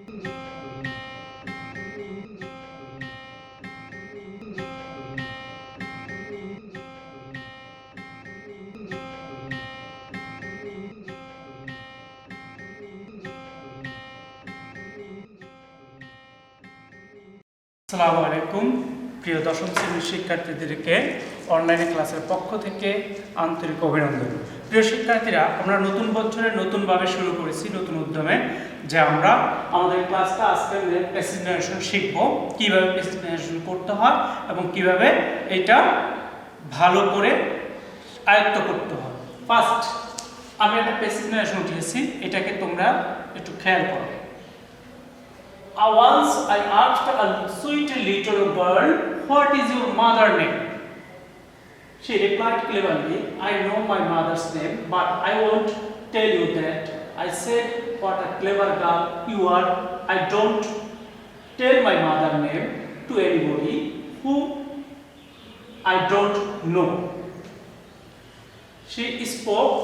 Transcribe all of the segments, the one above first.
আসসালামু আলাইকুম প্রিয় দশম শ্রেণীর শিক্ষার্থীদেরকে অনলাইনে ক্লাসের পক্ষ থেকে আন্তরিক অভিনন্দন। প্রিয় শিক্ষার্থীরা, আমরা নতুন বছরে নতুনভাবে শুরু করেছি, নতুন উদ্যমে, যে আমরা আমাদের ক্লাসটা আজকে প্যাসিভ নারেশন শিখব, কীভাবে প্যাসিভ নারেশন করতে হয় এবং কিভাবে এটা ভালো করে আয়ত্ত করতে হয়। ফার্স্ট আমি একটা প্যাসিভ নারেশন উঠিয়েছি, এটাকে তোমরা একটু খেয়াল করো। Once I asked a sweet little girl, "What is your mother's name?" She replied cleverly, "I know my mother's name, but I won't tell you that." I said, "What a clever girl you are. I don't tell my mother's name to anybody who I don't know." She spoke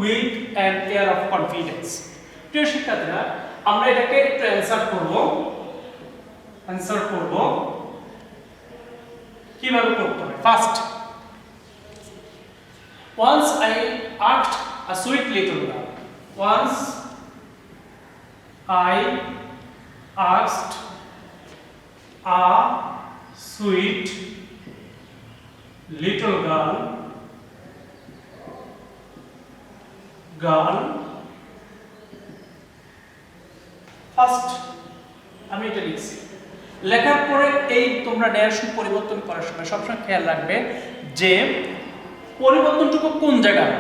with an air of confidence. প্রিয় শিক্ষার্থীরা, আমরা এটাকে একটু answer করব কিভাবে করতে হয়। First, once I asked a sweet little girl. Once I asked a sweet little girl first আমি এটা লিখছি। লেখার পরে এই তোমরা ন্যারেশন পরিবর্তন করার সময় সবসময় খেয়াল রাখবে যে পরিবর্তনটুকু কোন জায়গায়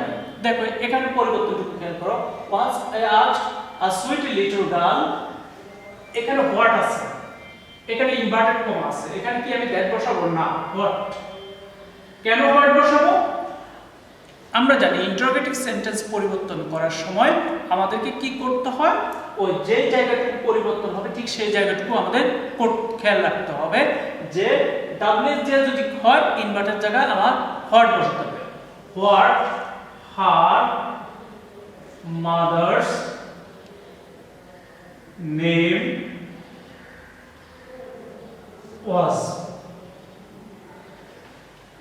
হয়, দেখো এখানে পরিবর্তনটুকু খেয়াল করো। once I asked a sweet little girl, এখানে হোয়াট আছে, এখানে ইনভার্টেড কমা আছে, এখানে কি আমি দ্যাট বসাবো না, হোয়াট। কেন হোয়াট বসাবো? আমরা জানি ইন্টারোগেটিভ সেন্টেন্স পরিবর্তন করার সময় আমাদেরকে কি করতে হয়, ওই যে জায়গাটুকু পরিবর্তন হবে ঠিক সেই জায়গাটুকু আমাদের খেয়াল রাখতে হবে যে ডাব্লিউ যে যদি হয় ইনভার্টেড জায়গায় আমার হোয়াট বসাতে হবে। What her mother's name was.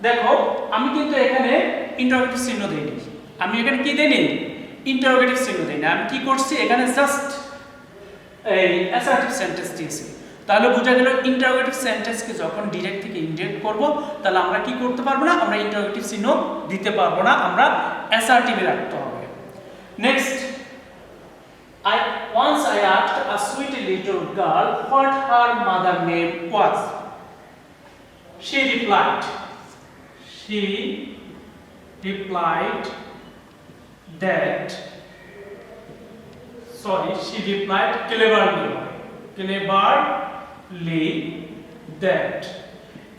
দেখো আমি কিন্তু এখানে ইন্টারোগেটিভ চিহ্ন দেইনি, আমি এখানে কি দেইনি, ইন্টারোগেটিভ চিহ্ন দেইনি। আমি কি করছি, এখানে জাস্ট এই অ্যাসার্টিভ সেন্টেন্স দিয়েছি। তাহলে বোঝা গেল ইন্টারোগেটিভ সেন্টেন্সকে যখন ডিরেক্ট থেকে ইনডিরেক্ট করব তাহলে আমরা কি করতে পারবো না, আমরা ইন্টারোগেটিভ চিহ্ন দিতে পারবো না, আমরা অ্যাসার্টিভে রাখতে হবে। Next, once I asked a sweet little girl what her mother name was. She replied cleverly that.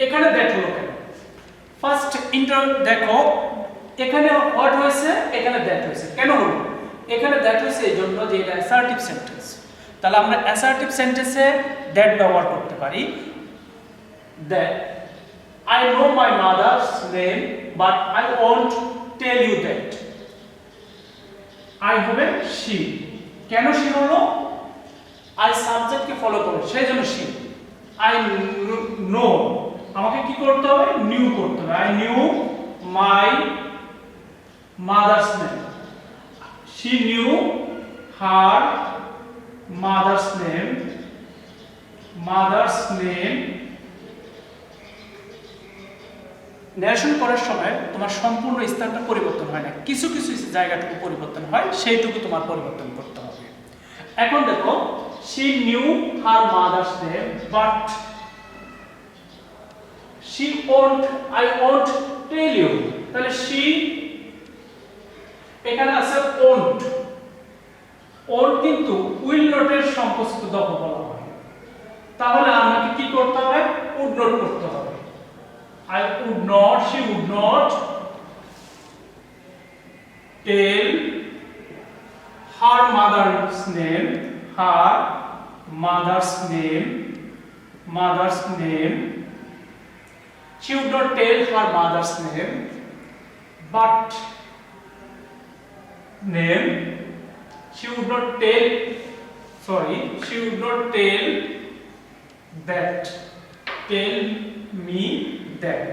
এখানে that হলো কেন? ফার্স্ট দেখো এখানে what হয়েছে, এখানে that হয়েছে। কেন হলো? এখানে that হয়েছে এই জন্য যে এটা অ্যাসার্টিভ সেন্টেন্স। তাহলে আমরা অ্যাসার্টিভ সেন্টেন্সে that ব্যবহার করতে পারি। that I know my mother's name, but I won't tell you that. I হবে she. কেন she হলো? I সাবজেক্ট কে ফলো করে সেই জন্য she. I know, আমাকে কি করতে হবে, knew করতে হবে। I knew my mother's name. She knew her mother's name. Narration করার সময় তোমার সম্পূর্ণ স্থানটা পরিবর্তন হয় না, কিছু কিছু জায়গাটুকু পরিবর্তন হয়, সেইটুকু তোমার পরিবর্তন করতে হবে। এখন দেখো she knew her mother's name but I won't tell you. তাহলে she এখানে আছে won't কিন্তু will not এর সম্পর্কিত দফ বলা হয়। তাহলে আমাকে কি করতে হবে, would not করতে হবে। she would not tell her mother's name she would not tell her mother's name, but she would not tell me that.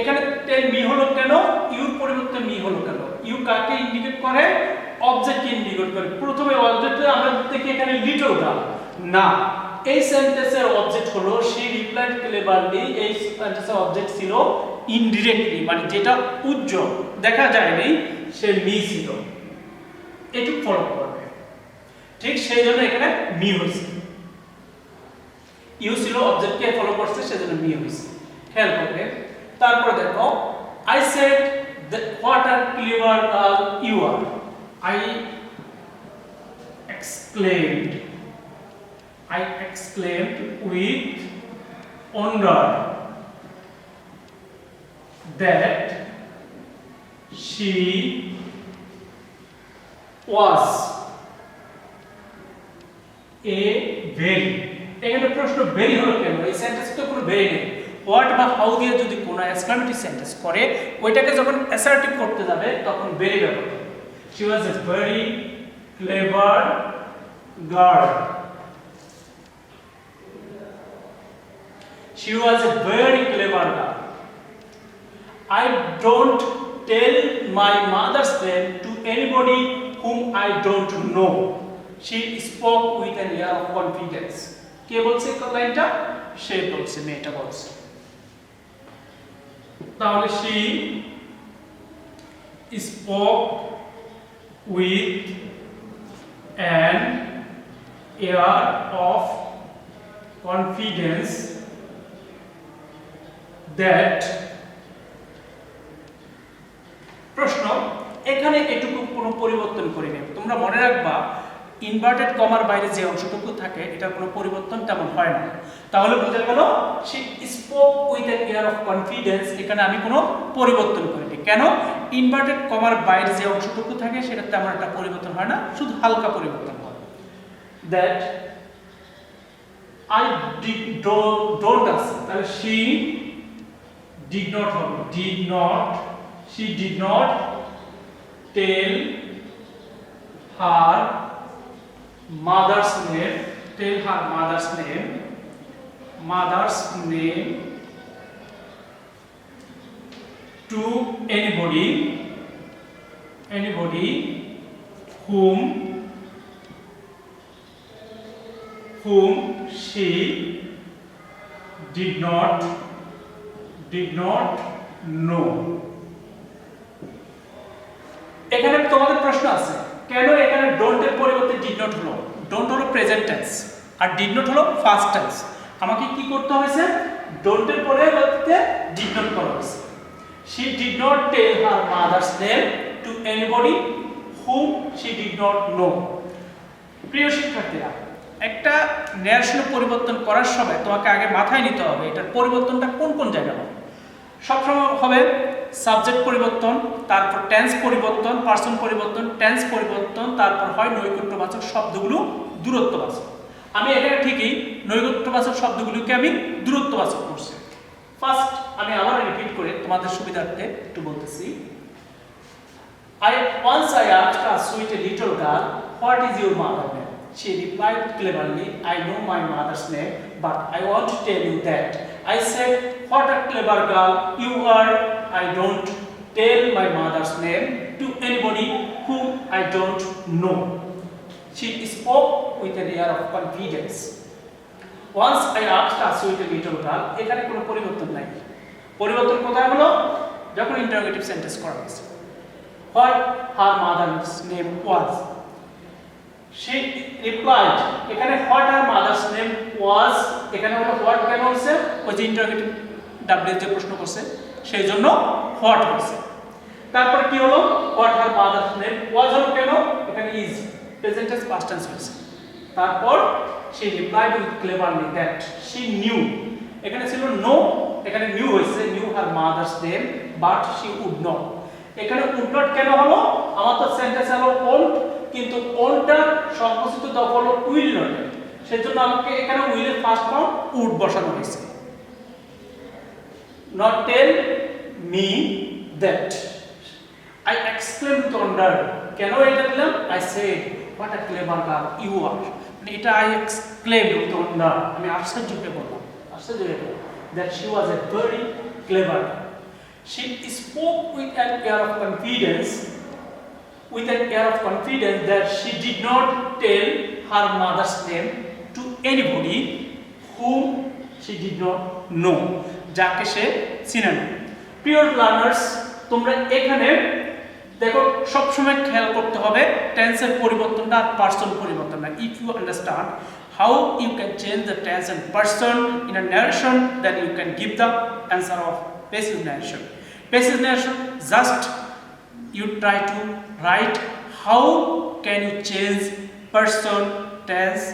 এখানে টেল মি হলো কেন, ইউর পরিবর্তে মি হলো কেন? ইউ কাকে ইন্ডিকেট করে? অবজেক্টকে ইন্ডিকেট করে। প্রথমে অবজেক্টে আমরা দেখি এখানে লিটল গার্ল, না, এই সেন্টেন্সের অবজেক্ট হলো she replied cleverly। এই সেন্টেন্সের অবজেক্ট ছিল ইনডিরেক্টলি, মানে যেটা উজ্জ্বল দেখা যায়নি, সে মি ছিল। এটুকু ফলো করবে, ঠিক সেই জন্য এখানে মি হয়েছে। ইউ ছিল অবজেক্টকে ফলো করছে, সেজন্য মি হয়েছে। খেয়াল করবে। তারপর দেখো, I said that what a clever girl you are, I exclaimed with wonder that she was a very। এখানে প্রশ্ন ভেরি হলো কেন? এই সেন্টেন্সে তো কোনো ভেরি নেই। হোয়াট বা হাউ দিয়ে যদি কোনো এক্সক্লেমেটরি সেন্টেন্স করে, ওইটাকে যখন অ্যাসার্টিভ করতে যাবে তখন ভেরি ব্যবহার হবে। She was a very clever girl. She was a very clever girl. I don't tell my mother's name to anybody whom I don't know. She spoke with an air of confidence. কে বলছে লাইনটা? সে বলছে, মেয়েটা বলছে। তাহলে she spoke with an air of confidence that। প্রশ্ন, এখানে এটুকু কোনো পরিবর্তন করি না। তোমরা মনে রাখবা, ইনভার্টেড কমার বাইরে যে অংশটুকু থাকে এটার কোনো পরিবর্তন তেমন হয় না। তাহলে বোঝা গেল she spoke with an air of confidence, এখানে আমি কোনো পরিবর্তন করিনি। কেন? ইনভার্টেড কমার বাইরে যে অংশটুকু থাকে সেটা তেমন একটা পরিবর্তন হয় না, শুধু হালকা পরিবর্তন হয়। that I don't আছে, তাহলে she did not হবে, she did not tell her mother's name to anybody whom she did not know। এখানে তোমাদের প্রশ্ন আছে, কেন এখানে ডোন্ট এর পরিবর্তে ডিড নট হলো? ডোন্ট হলো প্রেজেন্ট টেন্স আর ডিড নট হলো ফাস্ট টেন্স। আমাকে কি করতে হয়েছে? ডোন্ট এর পরিবর্তে ডিড নট করা হয়েছে। she did not tell her mother's name to anybody whom she did not know। প্রিয় শিক্ষার্থীরা, একটা ন্যারেশন পরিবর্তন করার সময় তোমাকে আগে মাথায় নিতে হবে এটার পরিবর্তনটা কোন কোন জায়গায় হবে। সবসময় হবে সাবজেক্ট পরিবর্তন, তারপর টেন্স পরিবর্তন, পার্সন পরিবর্তন, টেন্স পরিবর্তন, তারপর হয় নৈকট্যবাচক শব্দগুলো দূরত্ববাচক। আমি এখানে ঠিকই নৈকট্যবাচক শব্দগুলোকে আমি দূরত্ববাচক করছি। ফার্স্ট আমি আবার রিপিট করে তোমাদের সুবিধার্থে একটু বলতেছি। Once I asked a sweet little girl, what is your mother's name? She replied cleverly, I know my mother's name, but I want to tell you that. I said, what a clever girl you are. I don't tell my mother's name to anybody whom I don't know. She spoke with an air of confidence. Once I asked a sweet little girl, এখানে কোনো পরিবর্তন নাই। পরিবর্তন কোথায় হলো? যখন interrogative sentence করা হয়েছে। What her mother's name was. She replied, এখানে what her mother's name was, এখানে হলো what কেন হচ্ছে? ওই যে ইন্টারোগেটিভ ডাব্লিউ যে প্রশ্ন করছে সেই জন্য what হচ্ছে। তারপর কি হলো? what her mother's name was হলো কেন? এখানে is present tense past tense হয়েছে। তারপর she replied with cleverly that she knew, এখানে ছিল no, এখানে knew হয়েছে, knew her mother's name but she would not। এখানে would not কেন হলো? আমার তো সেন্টেন্স হলো won't, কিন্তু won'টা সংকোচিত দফা হলো will not, সেজন্য আমাকে এখানে will এর ফার্স্ট ফর্ম would বসানো হয়েছে। not tell me that. I exclaimed with wonder. কেন এটা দিলাম? I said, what a clever girl you are. মানে এটা I exclaimed with wonder. আমি আশ্চর্য হয়ে বললাম, আশ্চর্য হয়ে বললাম that she was a very clever girl. She spoke with an air of confidence, that she did not tell her mother's name to anybody whom she did not know. যাকে সে চিনে না। প্রিয় লার্নার্স, তোমরা এখানে দেখো সব সময় খেয়াল করতে হবে টেন্সের পরিবর্তনটা আর পার্সন পরিবর্তনটা। If you understand how you can change the tense and person in a narration, then you can give the answer of passive narration. Passive narration, just you try to write how can you change person tense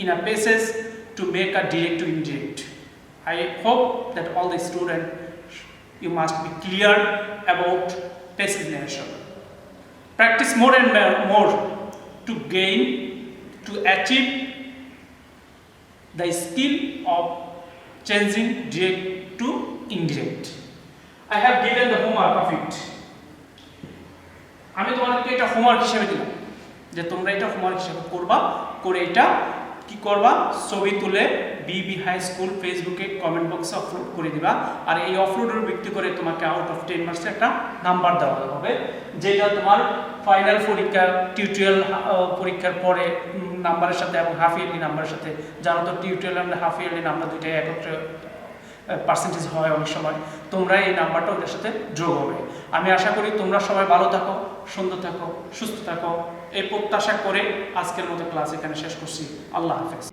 in a passage to make a direct to indirect. I hope that all the students, you must be clear about passive narration. Practice more and more to achieve the skill of changing direct to indirect. I have given the homework of it. আমি তোমাদেরকে এটা homework হিসেবে দিলাম যে তোমরা এটা homework হিসেবে করবা, করে এটা কি করবা, ছবি তুলে বিবি হাই স্কুল ফেসবুকে কমেন্ট বক্সে আপলোড করে দিবা। আর এই আপলোডের ভিত্তি করে তোমাকে আউট অফ 10 মার্কসে একটা নাম্বার দেওয়া হবে, যেটা তোমার ফাইনাল পরীক্ষা টিউটোরিয়াল পরীক্ষার পরে নাম্বারের সাথে এবং হাফ ইয়ারলি নাম্বারের সাথে, জানো তো টিউটোরিয়াল আর হাফ ইয়ারলি নাম্বার দুইটাই একত্রে পার্সেন্টেজ হয় অনেক সময়, তোমরা এই নাম্বারটা ওটার সাথে যোগ হবে। আমি আশা করি তোমরা সবাই ভালো থাকো, সুন্দর থাকো, সুস্থ থাকো, এই প্রত্যাশা করে আজকের মতো ক্লাস এখানে শেষ করছি। আল্লাহ হাফেজ।